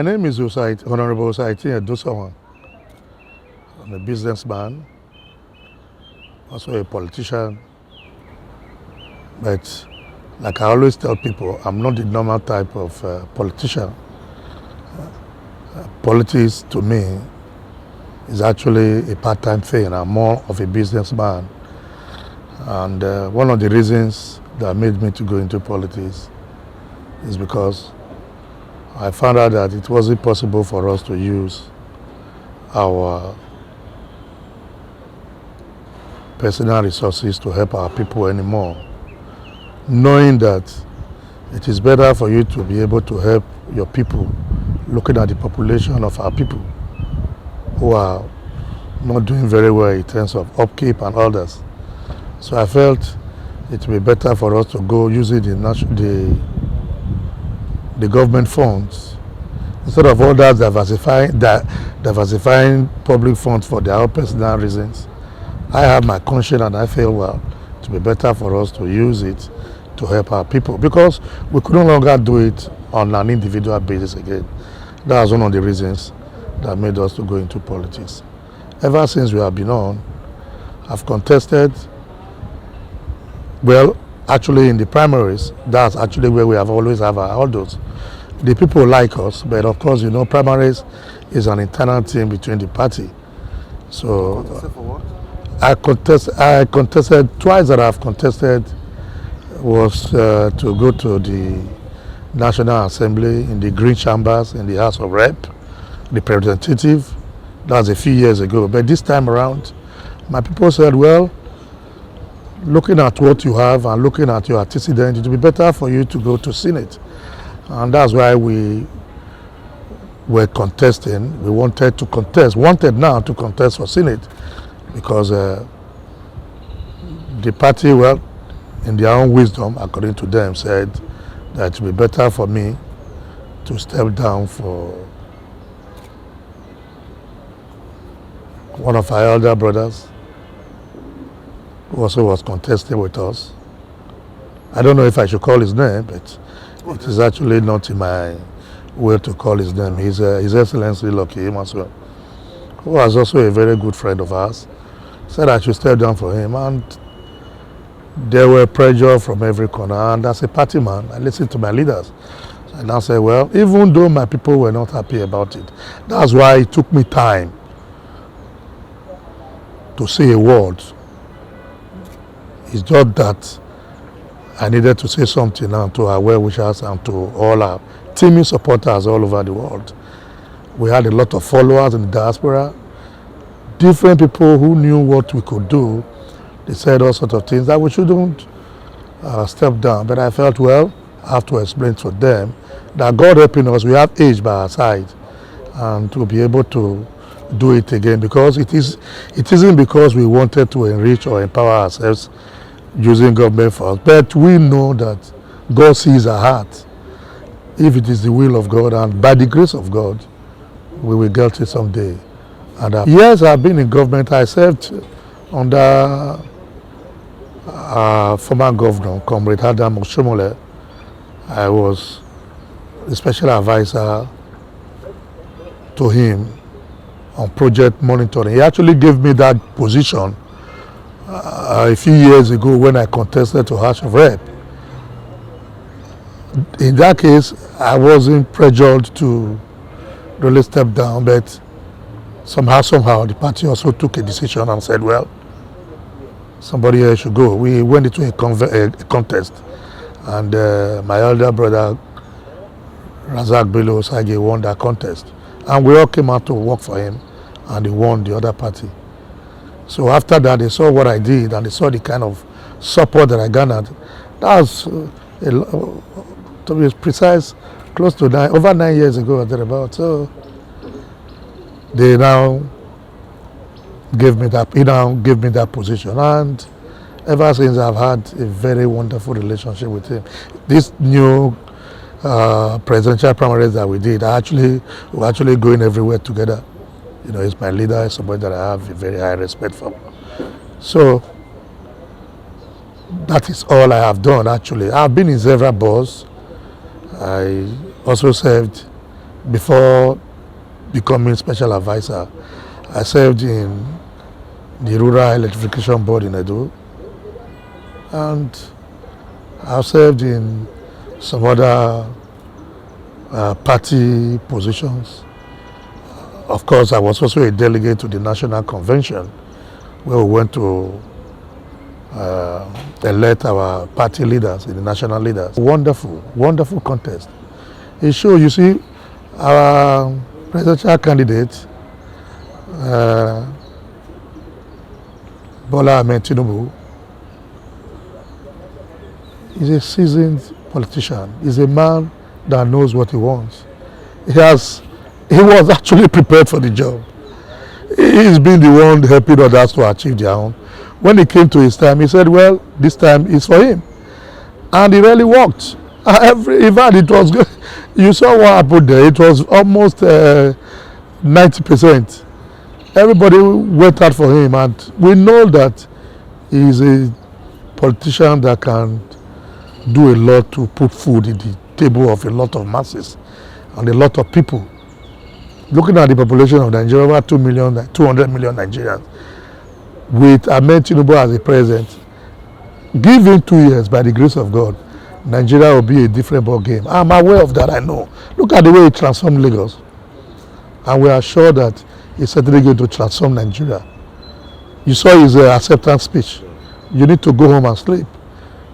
My name is Hon Osaretin Edosomwan. I'm a businessman, also a politician, but like I always tell people, I'm not the normal type of politician. Politics to me is actually a part-time thing. I'm more of a businessman. And one of the reasons that made me to go into politics is because I found out that it wasn't possible for us to use our personal resources to help our people anymore. Knowing that it is better for you to be able to help your people, looking at the population of our people who are not doing very well in terms of upkeep and others. So I felt it would be better for us to go using the government funds instead of others diversifying public funds for their own personal reasons. I have my conscience and I feel, well, it would be better for us to use it to help our people because we could no longer do it on an individual basis again. That was one of the reasons that made us to go into politics. Ever since we have been on, I've contested, well, actually in the primaries, that's actually where we have always have our alders. The people like us, but of course, primaries is an internal thing between the party. So Contested for what? I contested twice that I've contested was to go to the National Assembly in the Green Chambers in the House of Rep, the representative. That was a few years ago. But this time around, my people said, well, looking at what you have and looking at your antecedent, it would be better for you to go to Senate. And that's why we were contesting. We wanted now to contest for Senate because the party, well, in their own wisdom, according to them, said that it would be better for me to step down for one of our elder brothers who also was contesting with us. I don't know if I should call his name, but it is actually not in my way to call his name. He's His Excellency Imasuen, who was also a very good friend of ours, said I should step down for him, and there were pressure from every corner. And as a party man, I listened to my leaders. And I said, well, even though my people were not happy about it, that's why it took me time to say a word. It's just that I needed to say something now to our well-wishers and to all our teaming supporters all over the world. We had a lot of followers in the diaspora, different people who knew what we could do. They said all sorts of things that we shouldn't step down. But I felt, well, I have to explain to them that God helping us, we have age by our side, and to be able to do it again, because it isn't because we wanted to enrich or empower ourselves using government funds, but we know that God sees our heart. If it is the will of God and by the grace of God, we will get it someday. And yes, I've been in government. I served under former governor, Comrade Hon Osaretin. I was a special advisor to him on project monitoring. He actually gave me that position a few years ago when I contested to House of Rep. In that case, I wasn't pressured to really step down, but somehow the party also took a decision and said, well, somebody else should go. We went into a contest, and my elder brother, Razak Bello Osage, won that contest. And we all came out to work for him, and he won the other party. So after that, they saw what I did, and they saw the kind of support that I garnered. That was, to be precise, close to over 9 years ago or thereabouts. So they now gave me that position, and ever since I've had a very wonderful relationship with him. This new presidential primaries that we did, we're actually going everywhere together. He's my leader, he's somebody that I have a very high respect for. So that is all I have done actually. I've been in several boards. I also served Before becoming special advisor, I served in the Rural Electrification Board in Edo, and I've served in some other party positions. Of course, I was also a delegate to the National Convention, where we went to elect our party leaders, the national leaders. Wonderful, wonderful contest. It shows, you see, our presidential candidate, Bola Ahmed Tinubu, is a seasoned politician. He's a man that knows what he wants. He was actually prepared for the job. He's been the one helping others to achieve their own. When it came to his time, he said, well, this time is for him. And it really worked. In fact, it was good. You saw what happened there. It was almost 90%. Everybody went out for him, and we know that he's a politician that can do a lot to put food in the table of a lot of masses and a lot of people. Looking at the population of Nigeria, over 200 million Nigerians, with Ahmed Tinubu as a president, give him 2 years, by the grace of God, Nigeria will be a different ball game. I'm aware of that, I know. Look at the way he transformed Lagos. And we are sure that he's certainly going to transform Nigeria. You saw his acceptance speech. You need to go home and sleep,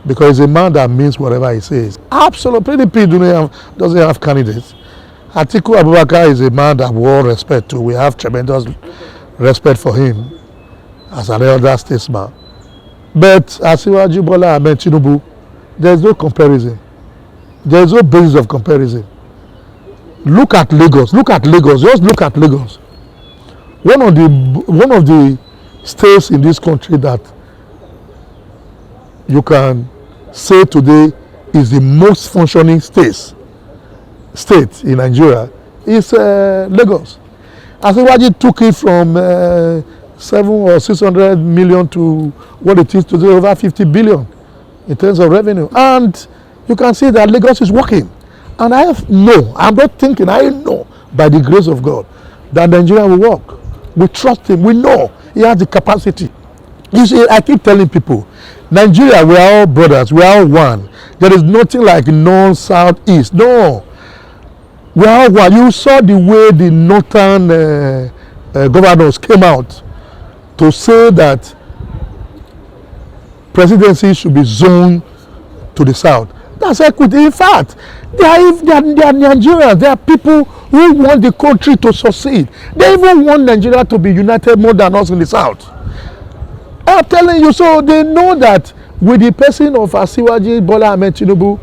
because he's a man that means whatever he says. Absolutely, PDP doesn't have candidates. Atiku Abubakar is a man that we all respect too. We have tremendous respect for him as an elder statesman. But Asiwaju Bola Ahmed Tinubu, there is no comparison. There is no basis of comparison. Look at Lagos. Look at Lagos. Just look at Lagos. One of the states in this country that you can say today is the most functioning state in Nigeria is Lagos. Asiwaju took it from 700 or 600 million to what it is today, over 50 billion in terms of revenue. And you can see that Lagos is working. And I'm not thinking, I know by the grace of God that Nigeria will work. We trust him. We know he has the capacity. You see, I keep telling people, Nigeria, we are all brothers. We are all one. There is nothing like north, south, east. No. We are all one. You saw the way the northern governors came out to say that presidency should be zoned to the south. That's equity. In fact, they are Nigerians. They are people who want the country to succeed. They even want Nigeria to be united more than us in the south. I'm telling you, so they know that with the person of Asiwaju Bola Ahmed Tinubu,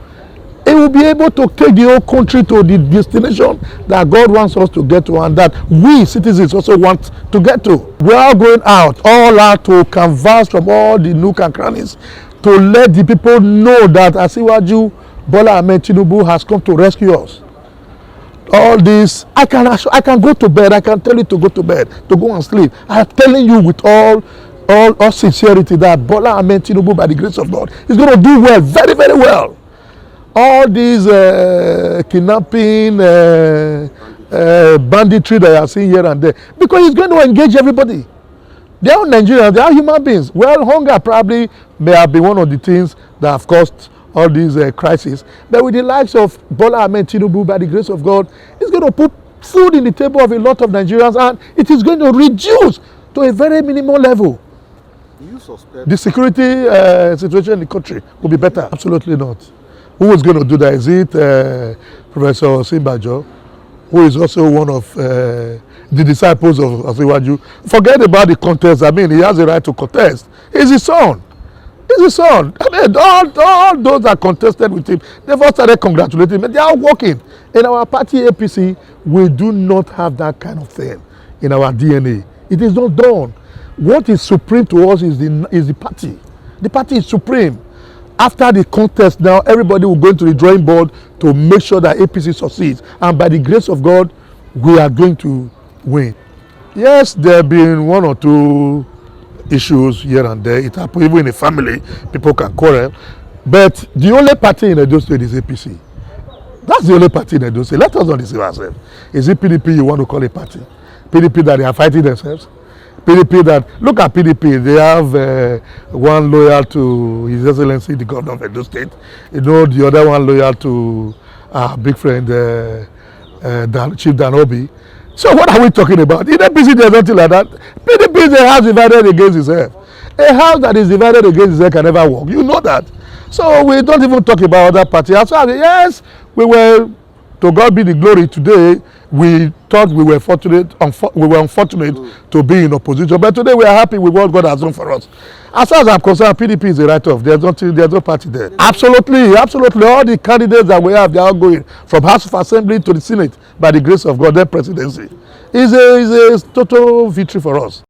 it will be able to take the whole country to the destination that God wants us to get to, and that we citizens also want to get to. We are going out, all out, to canvass from all the nook and crannies to let the people know that Asiwaju Bola Ahmed Tinubu has come to rescue us. All this, I can go to bed. I can tell you to go to bed, to go and sleep. I am telling you with all sincerity that Bola Ahmed Tinubu, by the grace of God, is going to do well, very, very well. All these kidnapping, banditry that you are seeing here and there, because he's going to engage everybody. They are Nigerians, they are human beings. Well, hunger probably may have been one of the things that have caused all these crises. But with the likes of Bola Ahmed Tinubu, by the grace of God, he's going to put food in the table of a lot of Nigerians, and it is going to reduce to a very minimal level. Do you suspect the security situation in the country will be better? Absolutely not. Who is going to do that? Is it Professor Simbajo, who is also one of the disciples of Asiwaju? Forget about the contest. I mean, he has a right to contest. He's his son. He's his son. I mean, all those that contested with him, they've all started congratulating him. They are working. In our party APC, we do not have that kind of thing in our DNA. It is not done. What is supreme to us is the party. The party is supreme. After the contest now, everybody will go into the drawing board to make sure that APC succeeds. And by the grace of God, we are going to win. Yes, there have been one or two issues here and there. It happens even in a family. People can quarrel. But the only party in Edo State is APC. That's the only party in Edo State. Let us not deceive ourselves. Is it PDP you want to call a party? PDP that they are fighting themselves? PDP that, look at PDP, they have one loyal to His Excellency, the governor of Edo State. You know, the other one loyal to our big friend, Chief Danobi. So what are we talking about? In APC, there's nothing like that. PDP is a house divided against itself. A house that is divided against itself can never work. You know that. So we don't even talk about other parties. Yes, we were, to God be the glory, today we thought we were unfortunate to be in opposition, but today we are happy with what God has done for us. As far as I'm concerned, PDP is a write-off. There's no party there. Absolutely. All the candidates that we have, they are all going from House of Assembly to the Senate by the grace of God. Their presidency is a total victory for us.